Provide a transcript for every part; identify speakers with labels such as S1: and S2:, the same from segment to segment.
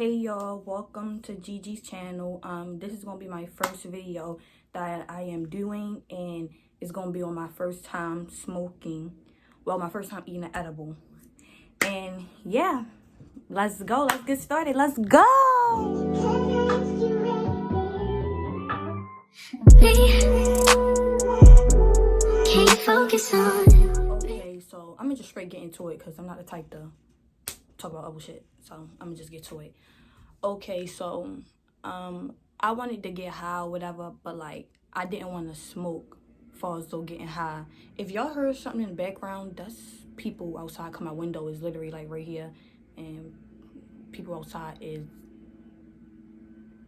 S1: Hey y'all, welcome to Gigi's channel. This is gonna be my first video that I am doing, and it's gonna be on my first time smoking. Well, my first time eating an edible. And yeah, let's go. Let's get started. Let's go. Can't focus on. Okay, so I'm gonna just straight get into it because I'm not the type to talk about other shit. So I'm gonna just get to it. Okay, so I wanted to get high or whatever, but like I didn't want to smoke for so getting high. If y'all heard something in the background, that's people outside. Cause my window is literally like right here, and people outside is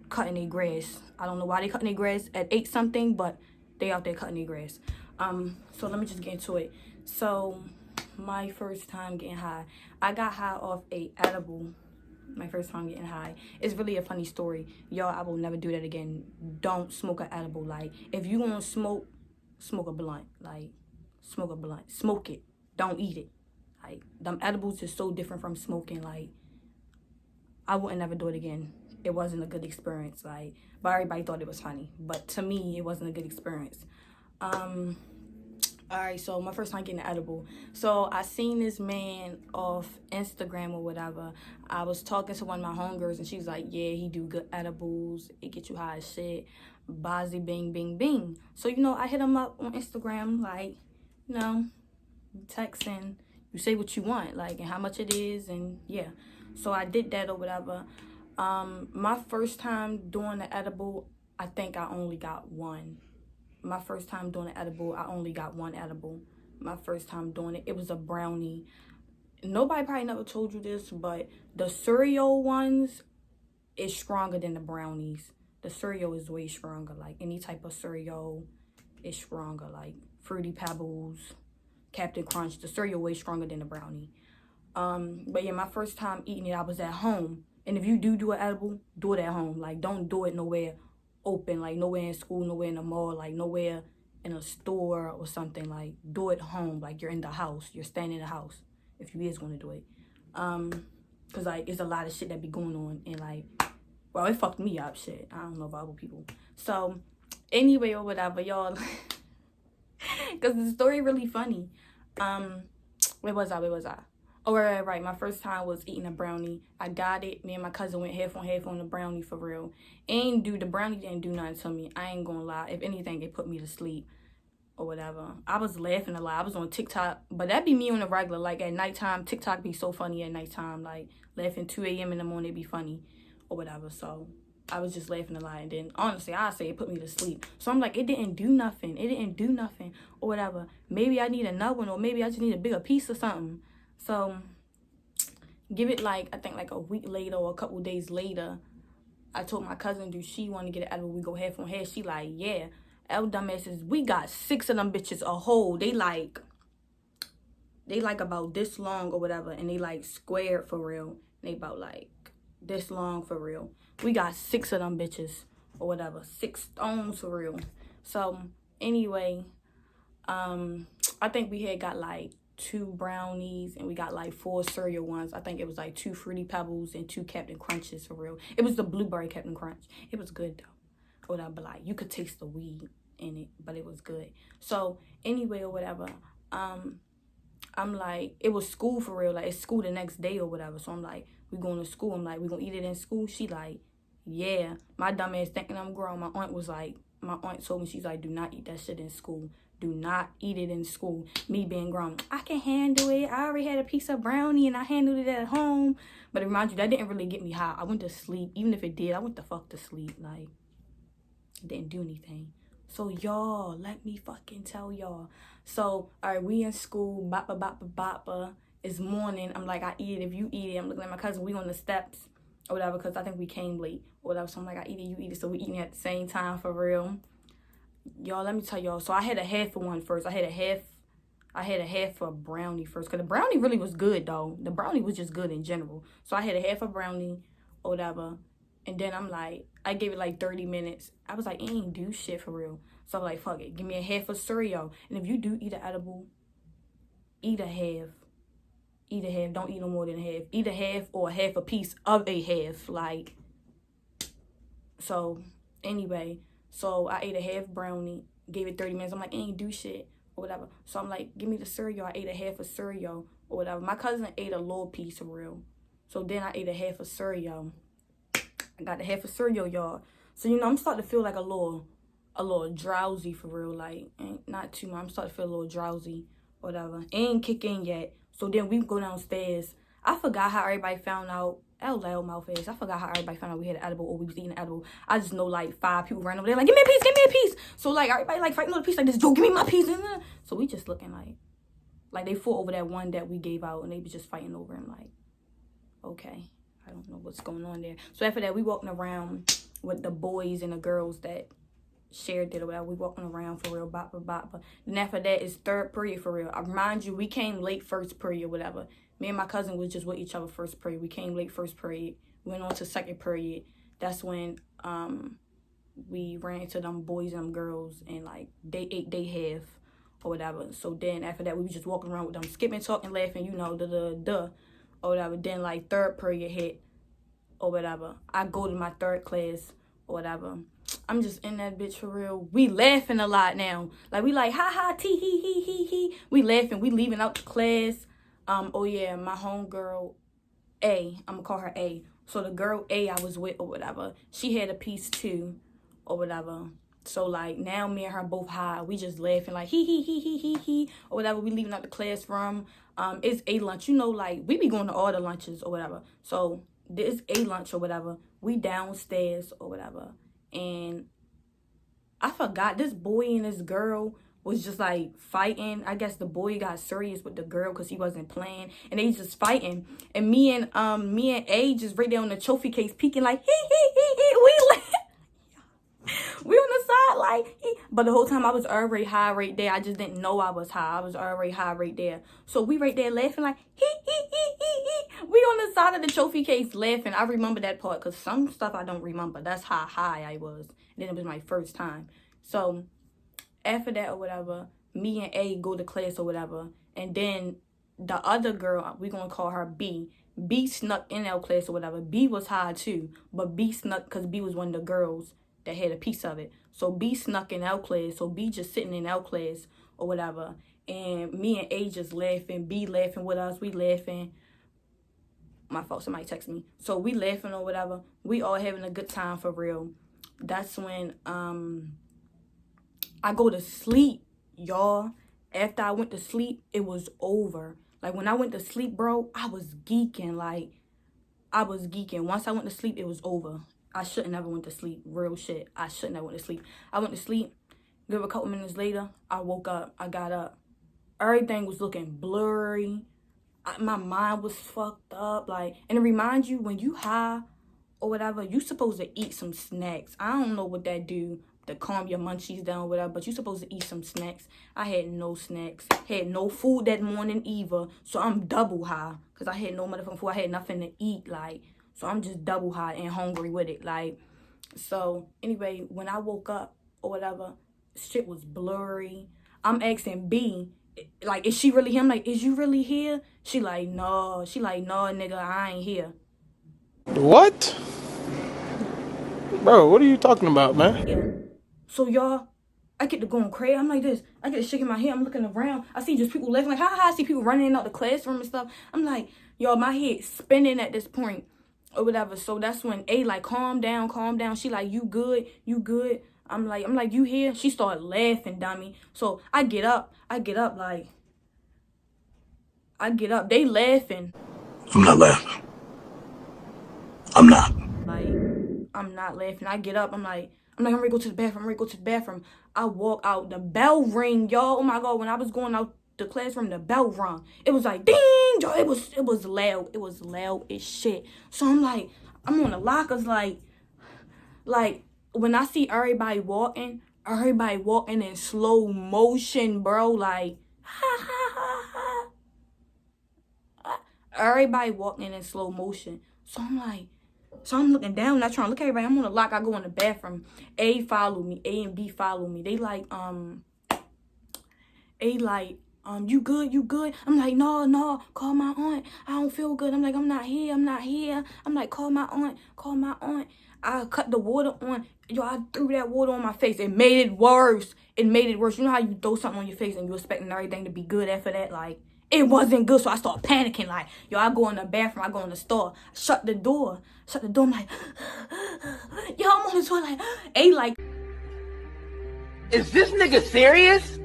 S1: cutting their grass. I don't know why they cutting their grass at 8 something, but they out there cutting their grass. So let me just get into it. So my first time getting high, I got high off a edible. My first time getting high. It's really a funny story. Y'all, I will never do that again. Don't smoke an edible. Like, if you want to smoke, smoke a blunt. Like, smoke a blunt. Smoke it. Don't eat it. Like, them edibles is so different from smoking. Like, I wouldn't never do it again. It wasn't a good experience. Like, but everybody thought it was funny. But to me, it wasn't a good experience. Alright, so my first time getting an edible. So I seen this man off Instagram or whatever. I was talking to one of my homegirls and she was like, yeah, he do good edibles. It get you high as shit. Bazzy bing bing bing. So, you know, I hit him up on Instagram, like, you know, texting. You say what you want, like, and how much it is, and yeah. So I did that or whatever. My first time doing the edible, I think I only got one. My first time doing an edible, I only got one edible. My first time doing it, it was a brownie. Nobody probably never told you this, but the cereal ones is stronger than the brownies. The cereal is way stronger. Like, any type of cereal is stronger. Like, Fruity Pebbles, Captain Crunch. The cereal way stronger than the brownie. But yeah, my first time eating it, I was at home. And if you do an edible, do it at home. Like, don't do it nowhere open, like nowhere in school, nowhere in the mall, like nowhere in a store or something. Like, do it home, like you're in the house, you're staying in the house if you is going to do it. Because like it's a lot of shit that be going on, and like, well, it fucked me up, shit. I don't know about other people. So anyway or whatever, y'all, because the story really funny. Where was I? Oh, right. My first time was eating a brownie. I got it. Me and my cousin went half on the brownie for real. The brownie didn't do nothing to me. I ain't gonna lie. If anything, it put me to sleep or whatever. I was laughing a lot. I was on TikTok, but that be me on the regular. Like, at nighttime, TikTok be so funny at nighttime. Like, laughing 2 a.m. in the morning, it be funny or whatever. So I was just laughing a lot. And then, honestly, I say it put me to sleep. So I'm like, it didn't do nothing. It didn't do nothing or whatever. Maybe I need another one, or maybe I just need a bigger piece or something. So give it like, I think like a week later or a couple days later, I told my cousin, do she want to get an edible? We go half on half. She like, yeah. L dumbasses, we got 6 of them bitches a whole. They like about this long or whatever, and they like squared for real. They about like this long for real. We got 6 of them bitches or whatever. 6 stones for real. So anyway, I think we had got like 2 brownies, and we got like 4 cereal ones. I think it was like 2 Fruity Pebbles and 2 Captain Crunches for real. It was the blueberry Captain Crunch. It was good though. Or whatever, but like you could taste the weed in it, but it was good. So anyway or whatever, I'm like, it was school for real. Like, it's school the next day or whatever. So I'm like, we going to school. I'm like, we gonna eat it in school? She like, yeah. My dumb ass thinking I'm grown. My aunt told me, she's like, do not eat that shit in school. Do not eat it in school. Me being grown, I can handle it. I already had a piece of brownie and I handled it at home. But it reminds you, that didn't really get me high. I went to sleep. Even if it did, I went the fuck to sleep. Like, it didn't do anything. So y'all, let me fucking tell y'all. So, all right, we in school. Boppa, boppa, boppa. It's morning. I'm like, I eat it if you eat it. I'm looking at my cousin. We on the steps or whatever, because I think we came late or whatever. So I'm like, I eat it, you eat it. So we eating at the same time for real. Y'all, let me tell y'all. So I had a half of one first. I had a half of brownie first, because the brownie really was good though. The brownie was just good in general. So I had a half of brownie or whatever. And then I'm like, I gave it like 30 minutes. I was like, it ain't do shit for real. So I'm like, fuck it. Give me a half of cereal. And if you do eat an edible, eat a half. Eat a half. Don't eat no more than a half. Eat a half or half a piece of a half. Like, so, anyway. So, I ate a half brownie. Gave it 30 minutes. I'm like, I ain't do shit or whatever. So, I'm like, give me the cereal. I ate a half of cereal or whatever. My cousin ate a little piece of real. So, then I ate a half of cereal. I got the half of cereal, y'all. So, you know, I'm starting to feel like a little drowsy for real. Like, not too much. I'm starting to feel a little drowsy or whatever. Ain't kick in yet. So then we go downstairs. I forgot how everybody found out. That loud mouth ass. I forgot how everybody found out we had an edible or we was eating an edible. I just know like 5 people ran over there like, give me a piece, give me a piece. So like everybody like fighting over the piece like this. Joe, give me my piece. So we just looking like they fought over that one that we gave out and they was just fighting over him like, okay, I don't know what's going on there. So after that, we walking around with the boys and the girls that shared it or whatever. We walking around for real, bop. Then after that is third period for real. I remind you, we came late first period or whatever. Me and my cousin was just with each other first period. We came late first period. Went on to second period. That's when we ran into them boys and them girls and like they ate they half or whatever. So then after that we was just walking around with them, skipping, talking, laughing, you know, or whatever. Then like third period hit or whatever. I go to my third class or whatever. I'm just in that bitch for real. We laughing a lot now. Like, we like, ha ha, tee, he. We laughing. We leaving out the class. Oh, yeah, my homegirl, A. I'm going to call her A. So, the girl A I was with or whatever, she had a piece too or whatever. So, like, now me and her both high. We just laughing like, he, or whatever. We leaving out the classroom. It's a lunch. You know, like, we be going to all the lunches or whatever. So, there's a lunch or whatever. We downstairs or whatever. And I forgot, this boy and this girl was just like fighting. I guess the boy got serious with the girl because he wasn't playing, and they just fighting. And me and A just right there on the trophy case peeking like he. We on the side like he. But the whole time I was already high right there. I just didn't know I was high. I was already high right there. So we right there laughing like he. We on the side of the trophy case laughing. I remember that part because some stuff I don't remember. That's how high I was. And then it was my first time. So after that or whatever, me and A go to class or whatever. And then the other girl, we gonna call her B. B snuck in our class or whatever. B was high too. But B snuck because B was one of the girls that had a piece of it. So B snuck in our class. So B just sitting in our class or whatever. And me and A just laughing. B laughing with us. We laughing. My fault, somebody text me. So we laughing or whatever. We all having a good time for real. That's when I go to sleep, y'all. After I went to sleep, it was over. Like, when I went to sleep, bro, I was geeking. Like, I was geeking. Once I went to sleep, it was over. I shouldn't never went to sleep. Real shit. I shouldn't have went to sleep. I went to sleep. Give a couple minutes later, I woke up. I got up. Everything was looking blurry. My mind was fucked up. Like, and it reminds you, when you high or whatever, you supposed to eat some snacks. I don't know what that do to calm your munchies down or whatever, but you supposed to eat some snacks. I had no snacks. Had no food that morning either. So I'm double high. Because I had no motherfucking food. I had nothing to eat. Like, so I'm just double high and hungry with it. Like, so anyway, when I woke up or whatever, shit was blurry. I'm asking B, like, is she really here? I'm like, is you really here? She like, no. She like, no, nigga, I ain't here.
S2: What? Bro, what are you talking about, man?
S1: Yeah. So, y'all, I get to going crazy. I'm like this. I get to shaking my head. I'm looking around. I see just people laughing. Like, ha ha. I see people running out the classroom and stuff. I'm like, y'all, my head spinning at this point or whatever. So that's when A like, calm down. She like, you good? I'm like, you here? She started laughing, dummy. So I get up. Like, They laughing.
S3: I'm not laughing. I'm not.
S1: Like, I'm not laughing. I get up. I'm ready to go to the bathroom. I walk out. The bell ring, y'all. Oh my God. When I was going out the classroom, the bell rung. It was like, ding, y'all. It was loud. It was loud as shit. So I'm like, I'm on the lockers, like, when I see everybody walking in slow motion, bro, like, ha, ha, ha, ha. Everybody walking in slow motion. So I'm looking down, not trying to look at everybody. I'm on the lock. I go in the bathroom. A follow me. A and B follow me. They like, A like, you good, you good? I'm like, no, call my aunt. I don't feel good. I'm like, I'm not here. I'm like, call my aunt. I cut the water on. Yo, I threw that water on my face. It made it worse. You know how you throw something on your face and you're expecting everything to be good after that? Like, it wasn't good, so I start panicking. Like, yo, I go in the bathroom, I go in the store, shut the door. I'm like, yo, I'm on the toilet, like, A, like,
S4: is this nigga serious?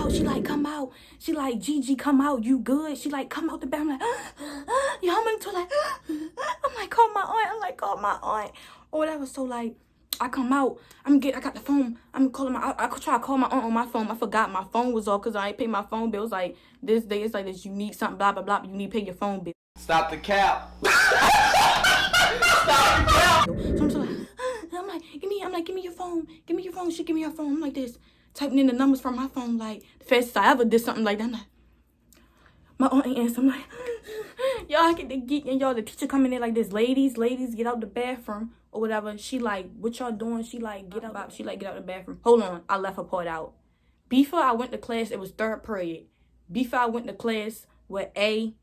S1: out. She like, come out. She like, Gigi, come out. You good? She like, come out the bathroom. I'm like, yo, I'm in the toilet. I'm like, call my aunt. Or whatever. So like, I come out. I got the phone. I'm calling I try to call my aunt on my phone. I forgot my phone was off because I ain't paid my phone bill. It's like, this day, it's like this. You need something, blah, blah, blah. You need to pay your phone bill.
S4: Stop the cap.
S1: So I'm so like, give me your phone. She give me her phone. I'm like this, typing in the numbers from my phone. Like, the fastest I ever did something like that. I'm like, my aunt ain't answer. I'm like, y'all, I get the geek and y'all, the teacher coming in like this. Ladies, get out the bathroom or whatever. She like, what y'all doing? She like, get out. She like, get out the bathroom. Hold on, I left her part out. Before I went to class, it was third period. Before I went to class with A,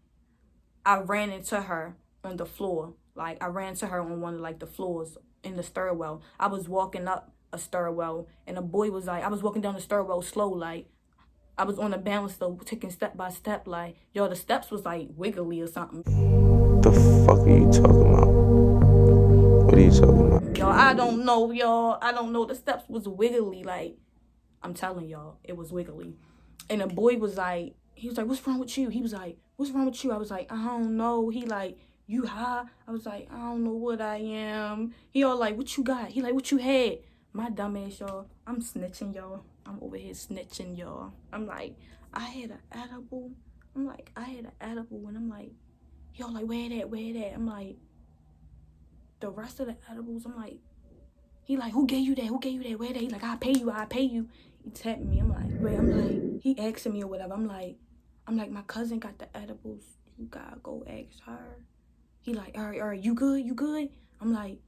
S1: I ran into her on the floor. Like, I ran to her on one of, like, the floors in the stairwell. I was walking up a stairwell, and a boy was, like, I was walking down the stairwell slow, like, I was on the balance, though, taking step by step, like, yo, the steps was, like, wiggly or something.
S5: The fuck are you talking about? What are you talking about?
S1: Yo, I don't know, y'all. I don't know. The steps was wiggly, like, I'm telling y'all, it was wiggly. And the boy was, like, he was like, what's wrong with you? He was like, what's wrong with you? I was like, I don't know. He like, you high? I was like, I don't know what I am. He all like, what you got? He like, what you had? My dumb ass, y'all. I'm snitching, y'all. I'm over here snitching, y'all. I'm like, I had an edible. I'm like, I had an edible. And I'm like, yo, like, where that? I'm like, the rest of the edibles, I'm like, he like, who gave you that? Where that? He like, I'll pay you. He tapped me. I'm like, wait, he asking me or whatever. I'm like, my cousin got the edibles. You gotta go ask her. He like, all right, you good? I'm like,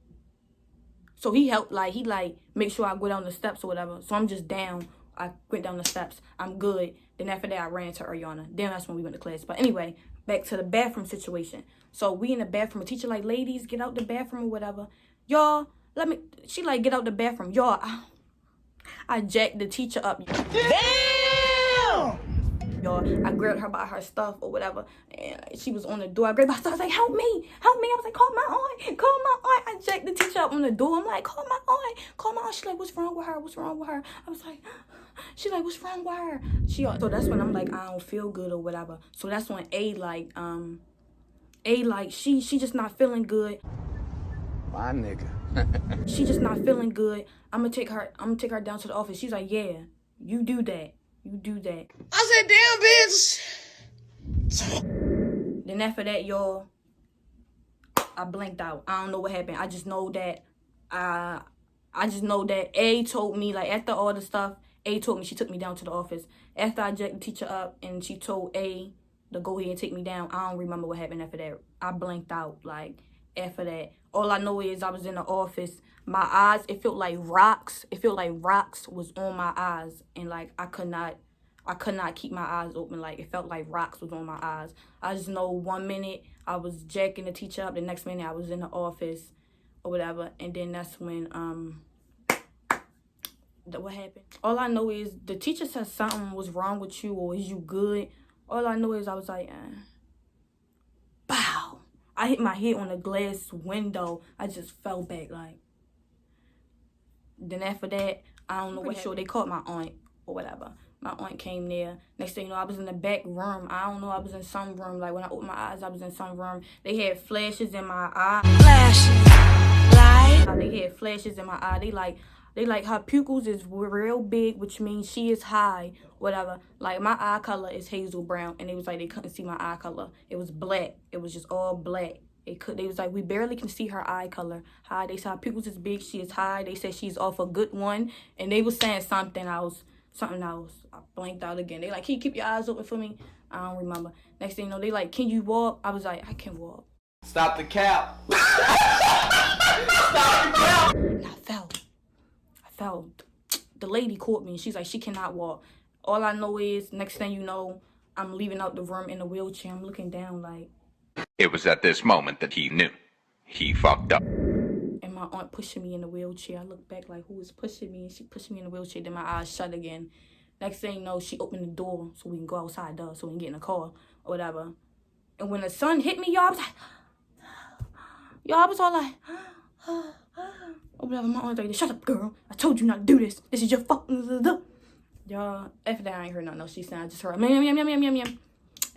S1: so he helped, like, he like, make sure I go down the steps or whatever. So I'm just down. I went down the steps. I'm good. Then after that, I ran to Ariana. Then that's when we went to class. But anyway, back to the bathroom situation. So we in the bathroom. A teacher like, ladies, get out the bathroom or whatever. Y'all, she like, get out the bathroom. Y'all, I jacked the teacher up.
S4: Damn!
S1: Y'all, I grabbed her by her stuff or whatever, and she was on the door. I grabbed her stuff. I was like, help me. I was like, call my aunt. I jacked the teacher up on the door. I'm like, call my aunt. She's like, what's wrong with her? I was like, she's like, what's wrong with her? So that's when I'm like, I don't feel good or whatever. So that's when A she just not feeling good.
S5: My nigga.
S1: She just not feeling good. I'm gonna take her down to the office. She's like, yeah, you do that.
S4: I said, damn, bitch.
S1: Then after that, y'all, I blanked out. I don't know what happened. I just know that A told me, like, after all the stuff, A told me, she took me down to the office. After I jacked the teacher up and she told A to go ahead and take me down, I don't remember what happened after that. I blanked out, like, after that. All I know is I was in the office. My eyes, it felt like rocks. Was on my eyes. And, like, I could not keep my eyes open. Like, it felt like rocks was on my eyes. I just know 1 minute I was jacking the teacher up. The next minute I was in the office or whatever. And then that's when, what happened? All I know is the teacher said something was wrong with you or is you good? All I know is I was like, bow. I hit my head on a glass window. I just fell back, like. Then after that, I don't know what show they called my aunt or whatever. My aunt came there. Next thing you know, I was in the back room. I don't know, I was in some room. Like, when I opened my eyes, I was in some room. They had flashes in my eye. They had flashes in my eye. They like her pupils is real big, which means she is high, whatever. Like, my eye color is hazel brown, and it was like they couldn't see my eye color. It was black. It was just all black. They was like, we barely can see her eye color. High. They said her pupils is big. She is high. They said she's off a good one, and they was saying something else. I blanked out again. They like, can you keep your eyes open for me? I don't remember. Next thing you know, they like, can you walk? I was like, I can walk.
S4: Stop the cap.
S1: And I fell. The lady caught me and she's like, she cannot walk. All I know is, next thing you know, I'm leaving out the room in a wheelchair. I'm looking down like...
S6: It was at this moment that he knew. He fucked up.
S1: And my aunt pushing me in the wheelchair. I look back like, who is pushing me? And she pushing me in the wheelchair. Then my eyes shut again. Next thing you know, she opened the door so we can go outside, so we can get in the car or whatever. And when the sun hit me, y'all, I was like... Y'all, I was all like... or whatever. My aunt's like, shut up, girl. I told you not to do this. This is your fault. Y'all, after that, I ain't heard nothing else she said. I just heard, yum.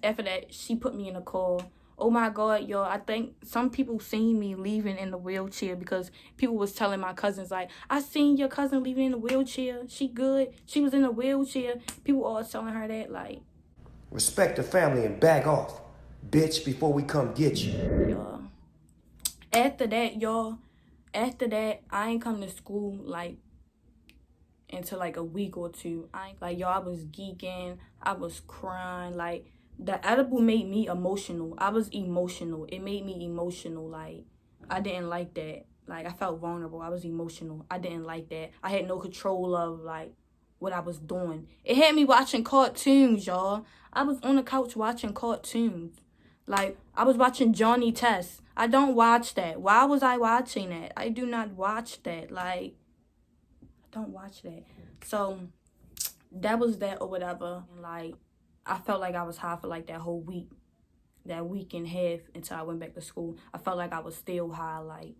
S1: After that, she put me in a car. Oh my God, y'all, I think some people seen me leaving in the wheelchair because people was telling my cousins, like, I seen your cousin leaving in the wheelchair. She good. She was in a wheelchair. People always telling her that, like.
S7: Respect the family and back off, bitch, before we come get you.
S1: Y'all. After that, I ain't come to school, like, until, like, a week or two. I was geeking. I was crying, like. The edible made me emotional. I was emotional. It made me emotional. Like, I didn't like that. Like, I felt vulnerable. I was emotional. I didn't like that. I had no control of, like, what I was doing. It had me watching cartoons, y'all. I was on the couch watching cartoons. Like, I was watching Johnny Test. I don't watch that. Why was I watching that? I do not watch that. Like, I don't watch that. So, that was that or whatever. And, like, I felt like I was high for like that whole week, that week and a half until I went back to school. I felt like I was still high. Like,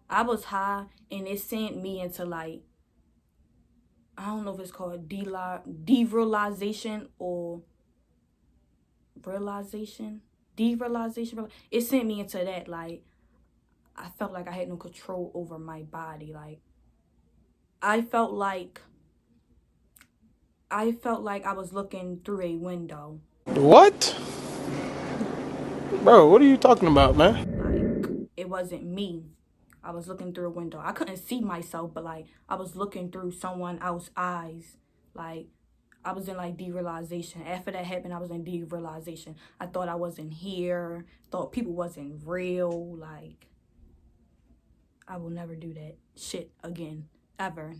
S1: I was high and it sent me into like, I don't know if it's called derealization or realization. Derealization. It sent me into that. Like, I felt like I had no control over my body. Like, I felt like I was looking through a window.
S2: What? Bro, what are you talking about, man?
S1: Like, it wasn't me. I was looking through a window. I couldn't see myself, but, like, I was looking through someone else's eyes. Like, I was in, like, derealization. After that happened, I was in derealization. I thought I wasn't here. Thought people wasn't real. Like, I will never do that shit again. Ever.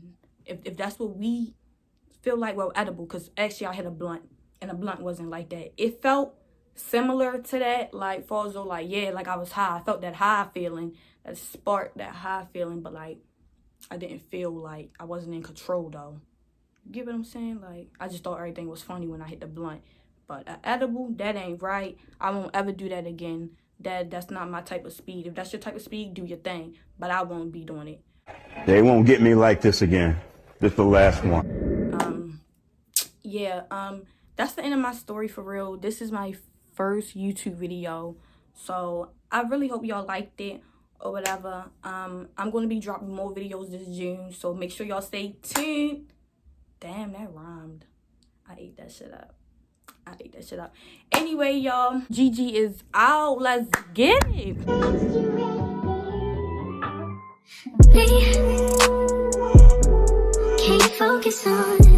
S1: If that's what we feel like, well, edible, because actually I had a blunt, and a blunt wasn't like that. It felt similar to that, like, Falzo, like, yeah, like, I was high. I felt that high feeling, that spark, that high feeling, but, like, I didn't feel like I wasn't in control, though. You get what I'm saying? Like, I just thought everything was funny when I hit the blunt. But edible, that ain't right. I won't ever do that again. That's not my type of speed. If that's your type of speed, do your thing. But I won't be doing it.
S8: They won't get me like this again. This the last one.
S1: Yeah, that's the end of my story for real. This is my first YouTube video. So I really hope y'all liked it or whatever. I'm going to be dropping more videos this June. So make sure y'all stay tuned. Damn, that rhymed. I ate that shit up. Anyway, y'all, Gigi is out. Let's get it.
S9: Can't focus on